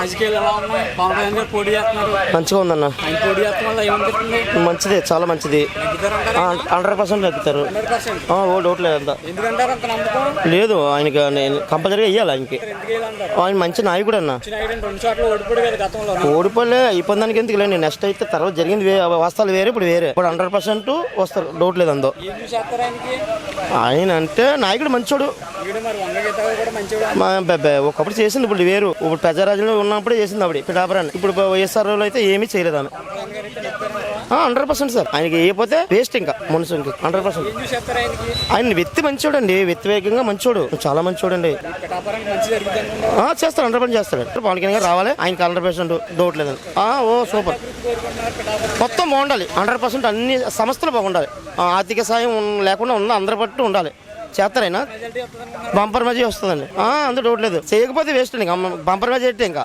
రాజకీయాలు ఎలా ఉన్నాయి? పవన్ కళ్యాణ్ గారు పోటీ చేస్తున్నారు. మంచిగా ఉందన్న. ఆయన పోటీ చేస్తున్న వల్ల ఏమనిపిస్తుంది? మంచిదే, చాలా మంచిది. 100% తగ్గుతారు. 100%. ఓ డౌట్ లేదంతా. ఎందుకంటారు అంత నమ్మకం? లేదు, ఆయనకి నేను కంపల్సరీగా ఇవ్వాలి. ఆయనకి ఎందుకు వేయాలంటారు? ఆయన మంచి నాయకుడు అన్న. చిన్న ఐడెన్ 2 చోట్ల ఓడిపోయాడు కదా గతంలో. ఓడిపోలే, అయిపోయిందానికి ఎందుకు లేండి. నెక్స్ట్ అయితే తర్వాత జరిగింది వాస్తవాలు వేరే, ఇప్పుడు వేరే. ఇప్పుడు 100% వస్తారు, డౌట్ లేదు అందో. ఏం చూసేస్తారు ఆయనకి? ఆయన అంటే నాయకుడు మంచోడు. వీడు మరి వంగగీత కూడా మంచివాడు. ఒకప్పుడు చేసింది, ఇప్పుడు వేరు. ఇప్పుడు ప్రజారాజ్యంలో ఉన్నప్పుడే చేసింది ఆవిడ పిఠాపురాన్ని. ఇప్పుడు వైఎస్ఆర్లో అయితే ఏమీ చేయలేదు ఆమె. 100% సార్. ఆయనకి వేయకపోతే వేస్ట్ ఇంకా మనుషులకి 100%. ఏం చూసేస్తారు ఆయనకి? ఆయన వ్యక్తి మంచోడు అండి, వ్యక్తివేగంగా మంచోడు, చాలా మంచోడు అండి. పిఠాపురానికి మంచి జరుగుతుంది అనుకుంటారు. చేస్తారు, 100% చేస్తారు. పవన్ కళ్యాణ్ గారు రావాలి, ఆయనకి 100% డౌట్ లేదండి. ఓ సూపర్. కోరుకుంటున్నారు పిఠాపురం. మొత్తం బాగుండాలి, 100% అన్ని సంస్థలు బాగుండాలి. ఆర్థిక సాయం లేకుండా ఉన్న అందరి పట్టు ఉండాలి. చేస్తారైనా మెజారిటీ వస్తుంది అనుకుంటున్నారు. బంపర్ మెజీ వస్తుందండి. అందులో డౌట్ లేదు. చేయకపోతే వేస్ట్ అండి, బంపర్ మెజీ అయితే ఇంకా